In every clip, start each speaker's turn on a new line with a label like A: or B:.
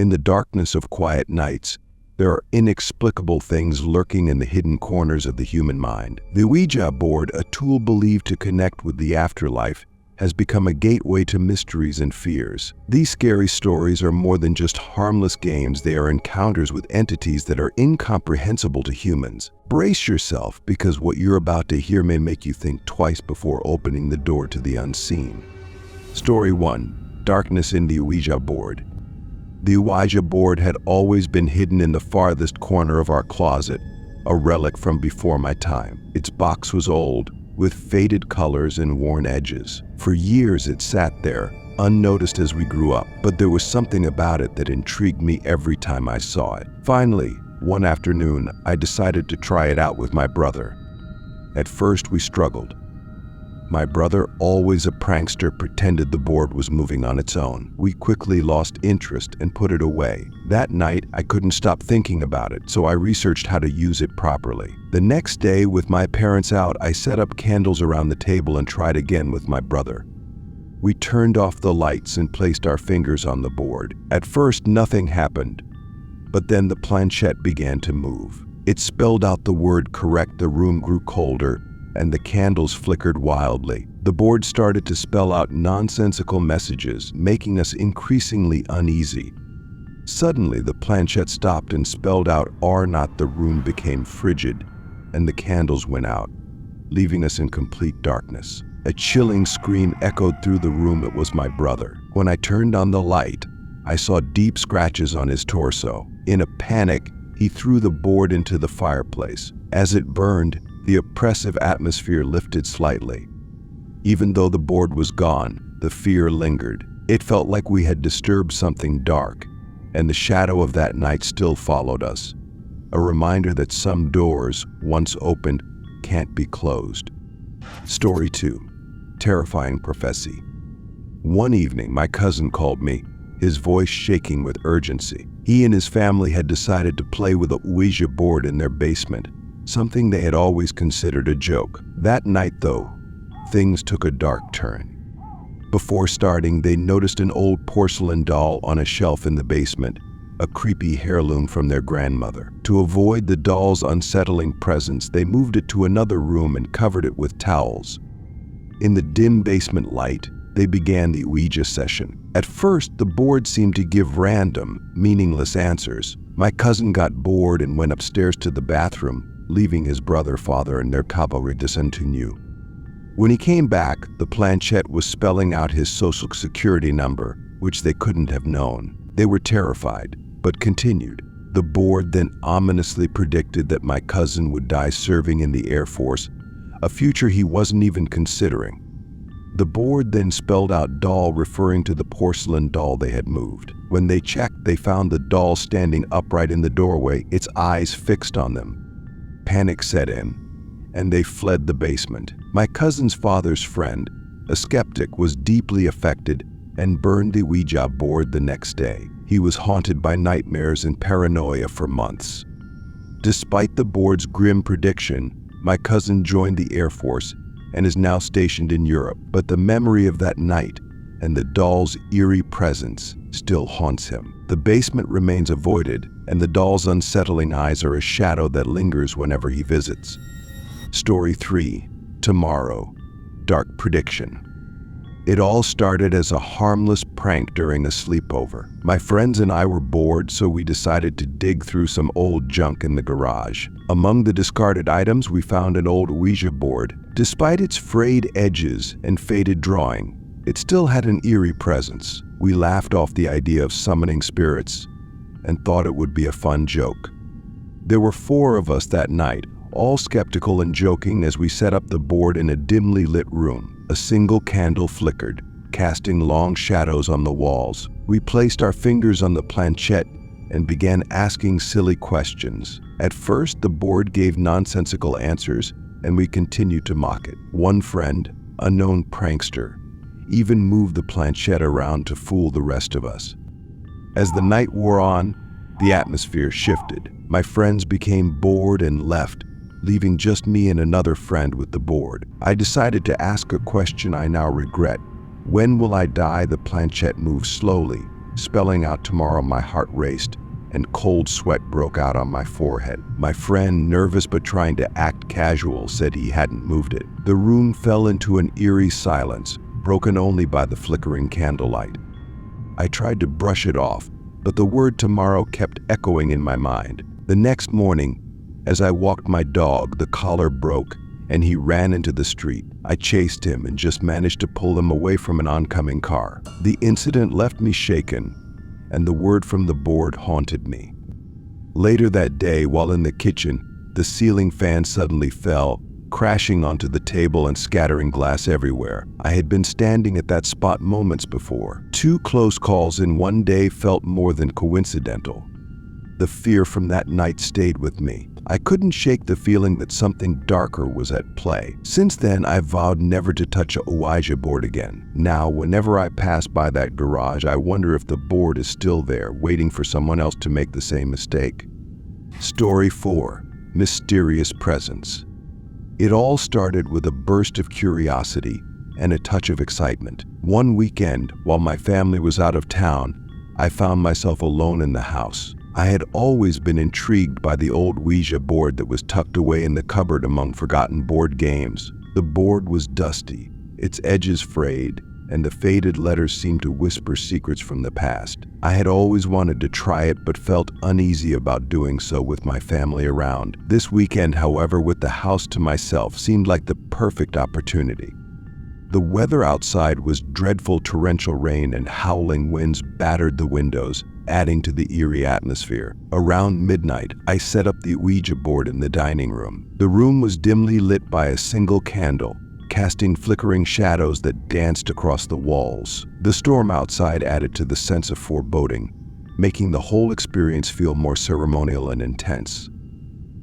A: In the darkness of quiet nights, there are inexplicable things lurking in the hidden corners of the human mind. The Ouija board, a tool believed to connect with the afterlife, has become a gateway to mysteries and fears. These scary stories are more than just harmless games. They are encounters with entities that are incomprehensible to humans. Brace yourself, because what you're about to hear may make you think twice before opening the door to the unseen. Story 1. Darkness in the Ouija board. The Ouija board had always been hidden in the farthest corner of our closet, a relic from before my time. Its box was old, with faded colors and worn edges. For years it sat there, unnoticed as we grew up, but there was something about it that intrigued me every time I saw it. Finally, one afternoon, I decided to try it out with my brother. At first, we struggled. My brother, always a prankster, pretended the board was moving on its own. We quickly lost interest and put it away. That night, I couldn't stop thinking about it, so I researched how to use it properly. The next day, with my parents out, I set up candles around the table and tried again with my brother. We turned off the lights and placed our fingers on the board. At first, nothing happened, but then the planchette began to move. It spelled out the word correct, the room grew colder, and the candles flickered wildly. The board started to spell out nonsensical messages, making us increasingly uneasy. Suddenly, the planchette stopped and spelled out "are not." The room became frigid, and the candles went out, leaving us in complete darkness. A chilling scream echoed through the room. It was my brother. When I turned on the light, I saw deep scratches on his torso. In a panic, he threw the board into the fireplace. As it burned, the oppressive atmosphere lifted slightly. Even though the board was gone, the fear lingered. It felt like we had disturbed something dark, and the shadow of that night still followed us. A reminder that some doors, once opened, can't be closed. Story 2. Terrifying prophecy. One evening, my cousin called me, his voice shaking with urgency. He and his family had decided to play with a Ouija board in their basement, something they had always considered a joke. That night, though, things took a dark turn. Before starting, they noticed an old porcelain doll on a shelf in the basement, a creepy heirloom from their grandmother. To avoid the doll's unsettling presence, they moved it to another room and covered it with towels. In the dim basement light, they began the Ouija session. At first, the board seemed to give random, meaningless answers. My cousin got bored and went upstairs to the bathroom, leaving his brother, father, and their cavalry discontinue. When he came back, the planchette was spelling out his social security number, which they couldn't have known. They were terrified, but continued. The board then ominously predicted that my cousin would die serving in the Air Force, a future he wasn't even considering. The board then spelled out doll, referring to the porcelain doll they had moved. When they checked, they found the doll standing upright in the doorway, its eyes fixed on them. Panic set in, and they fled the basement. My cousin's father's friend, a skeptic, was deeply affected and burned the Ouija board the next day. He was haunted by nightmares and paranoia for months. Despite the board's grim prediction, my cousin joined the Air Force and is now stationed in Europe. But the memory of that night and the doll's eerie presence still haunts him. The basement remains avoided, and the doll's unsettling eyes are a shadow that lingers whenever he visits. Story 3. Tomorrow. Dark prediction. It all started as a harmless prank during a sleepover. My friends and I were bored, so we decided to dig through some old junk in the garage. Among the discarded items, we found an old Ouija board. Despite its frayed edges and faded drawing, it still had an eerie presence. We laughed off the idea of summoning spirits and thought it would be a fun joke. There were 4 of us that night, all skeptical and joking as we set up the board in a dimly lit room. A single candle flickered, casting long shadows on the walls. We placed our fingers on the planchette and began asking silly questions. At first, the board gave nonsensical answers, and we continued to mock it. One friend, a known prankster, even moved the planchette around to fool the rest of us. As the night wore on, the atmosphere shifted. My friends became bored and left, leaving just me and another friend with the board. I decided to ask a question I now regret. When will I die? The planchette moved slowly, spelling out tomorrow. My heart raced, and cold sweat broke out on my forehead. My friend, nervous but trying to act casual, said he hadn't moved it. The room fell into an eerie silence, broken only by the flickering candlelight. I tried to brush it off, but the word tomorrow kept echoing in my mind. The next morning, as I walked my dog, the collar broke, and he ran into the street. I chased him and just managed to pull him away from an oncoming car. The incident left me shaken, and the word from the board haunted me. Later that day, while in the kitchen, the ceiling fan suddenly fell, crashing onto the table and scattering glass everywhere. I had been standing at that spot moments before. 2 close calls in one day felt more than coincidental. The fear from that night stayed with me. I couldn't shake the feeling that something darker was at play. Since then, I vowed never to touch a Ouija board again. Now, whenever I pass by that garage, I wonder if the board is still there, waiting for someone else to make the same mistake. Story 4. Mysterious Presence. It all started with a burst of curiosity and a touch of excitement. One weekend, while my family was out of town, I found myself alone in the house. I had always been intrigued by the old Ouija board that was tucked away in the cupboard among forgotten board games. The board was dusty, its edges frayed, and the faded letters seemed to whisper secrets from the past. I had always wanted to try it, but felt uneasy about doing so with my family around. This weekend, however, with the house to myself, seemed like the perfect opportunity. The weather outside was dreadful. Torrential rain and howling winds battered the windows, adding to the eerie atmosphere. Around midnight, I set up the Ouija board in the dining room. The room was dimly lit by a single candle, casting flickering shadows that danced across the walls. The storm outside added to the sense of foreboding, making the whole experience feel more ceremonial and intense.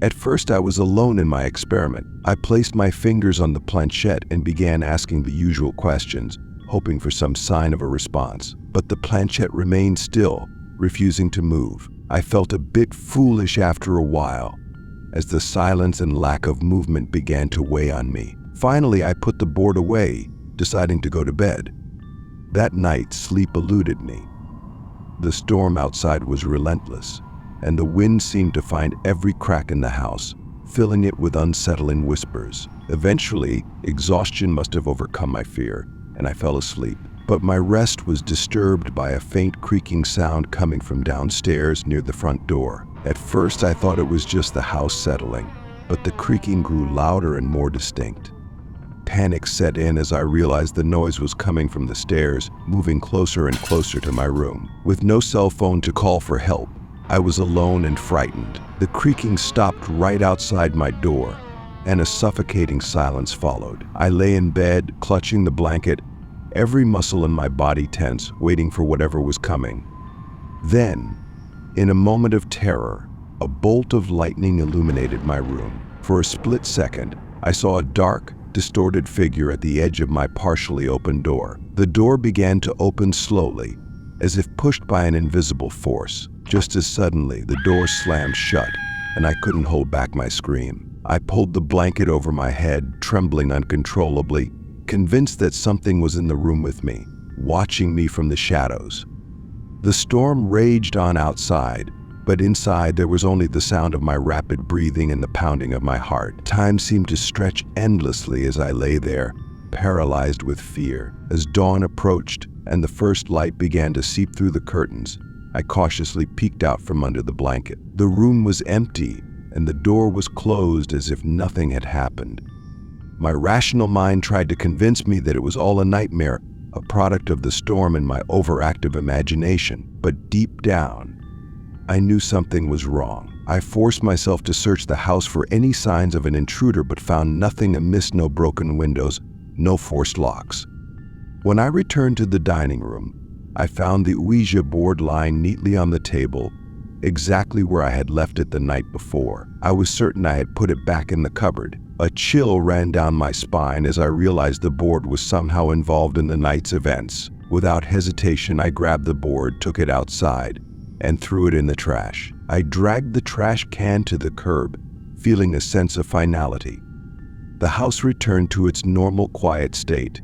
A: At first, I was alone in my experiment. I placed my fingers on the planchette and began asking the usual questions, hoping for some sign of a response. But the planchette remained still, refusing to move. I felt a bit foolish after a while, as the silence and lack of movement began to weigh on me. Finally, I put the board away, deciding to go to bed. That night, sleep eluded me. The storm outside was relentless, and the wind seemed to find every crack in the house, filling it with unsettling whispers. Eventually, exhaustion must have overcome my fear, and I fell asleep. But my rest was disturbed by a faint creaking sound coming from downstairs near the front door. At first, I thought it was just the house settling, but the creaking grew louder and more distinct. Panic set in as I realized the noise was coming from the stairs, moving closer and closer to my room. With no cell phone to call for help, I was alone and frightened. The creaking stopped right outside my door, and a suffocating silence followed. I lay in bed, clutching the blanket, every muscle in my body tense, waiting for whatever was coming. Then, in a moment of terror, a bolt of lightning illuminated my room. For a split second, I saw a dark, distorted figure at the edge of my partially open door. The door began to open slowly, as if pushed by an invisible force. Just as suddenly, the door slammed shut, and I couldn't hold back my scream. I pulled the blanket over my head, trembling uncontrollably, convinced that something was in the room with me, watching me from the shadows. The storm raged on outside, but inside there was only the sound of my rapid breathing and the pounding of my heart. Time seemed to stretch endlessly as I lay there, paralyzed with fear. As dawn approached and the first light began to seep through the curtains, I cautiously peeked out from under the blanket. The room was empty, and the door was closed as if nothing had happened. My rational mind tried to convince me that it was all a nightmare, a product of the storm and my overactive imagination. But deep down, I knew something was wrong. I forced myself to search the house for any signs of an intruder, but found nothing amiss. No broken windows, no forced locks. When I returned to the dining room, I found the Ouija board lying neatly on the table, exactly where I had left it the night before. I was certain I had put it back in the cupboard. A chill ran down my spine as I realized the board was somehow involved in the night's events. Without hesitation, I grabbed the board, took it outside, and threw it in the trash. I dragged the trash can to the curb, feeling a sense of finality. The house returned to its normal quiet state,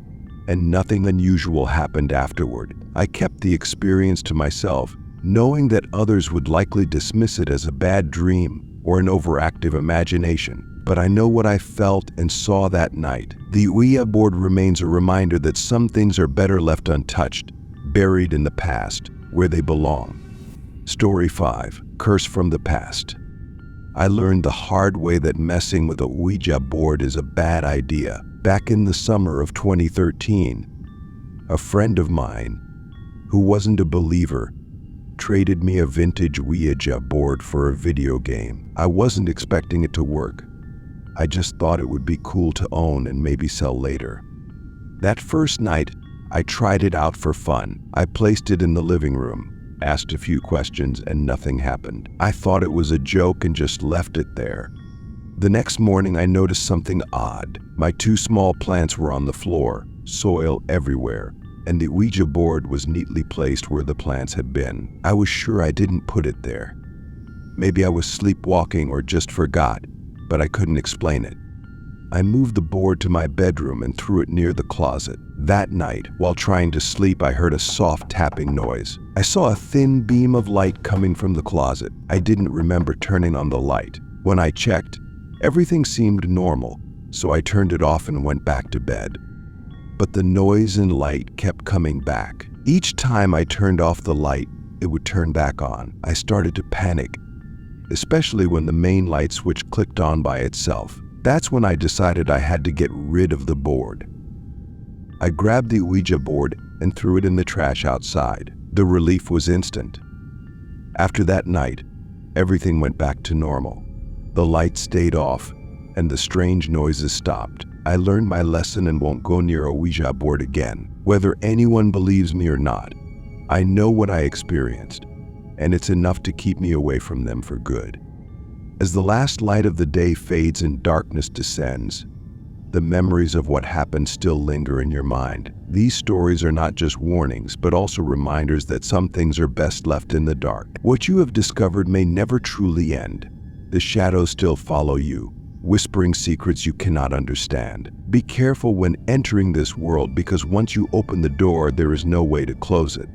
A: and nothing unusual happened afterward. I kept the experience to myself, knowing that others would likely dismiss it as a bad dream or an overactive imagination. But I know what I felt and saw that night. The Ouija board remains a reminder that some things are better left untouched, buried in the past, where they belong. Story 5. Curse from the Past. I learned the hard way that messing with a Ouija board is a bad idea. Back in the summer of 2013, a friend of mine, who wasn't a believer, traded me a vintage Ouija board for a video game. I wasn't expecting it to work. I just thought it would be cool to own and maybe sell later. That first night, I tried it out for fun. I placed it in the living room, asked a few questions, and nothing happened. I thought it was a joke and just left it there. The next morning, I noticed something odd. My 2 small plants were on the floor, soil everywhere, and the Ouija board was neatly placed where the plants had been. I was sure I didn't put it there. Maybe I was sleepwalking or just forgot, but I couldn't explain it. I moved the board to my bedroom and threw it near the closet. That night, while trying to sleep, I heard a soft tapping noise. I saw a thin beam of light coming from the closet. I didn't remember turning on the light. When I checked, everything seemed normal, so I turned it off and went back to bed. But the noise and light kept coming back. Each time I turned off the light, it would turn back on. I started to panic, especially when the main light switch clicked on by itself. That's when I decided I had to get rid of the board. I grabbed the Ouija board and threw it in the trash outside. The relief was instant. After that night, everything went back to normal. The lights stayed off, and the strange noises stopped. I learned my lesson and won't go near a Ouija board again. Whether anyone believes me or not, I know what I experienced, and it's enough to keep me away from them for good. As the last light of the day fades and darkness descends, the memories of what happened still linger in your mind. These stories are not just warnings, but also reminders that some things are best left in the dark. What you have discovered may never truly end. The shadows still follow you, whispering secrets you cannot understand. Be careful when entering this world, because once you open the door, there is no way to close it.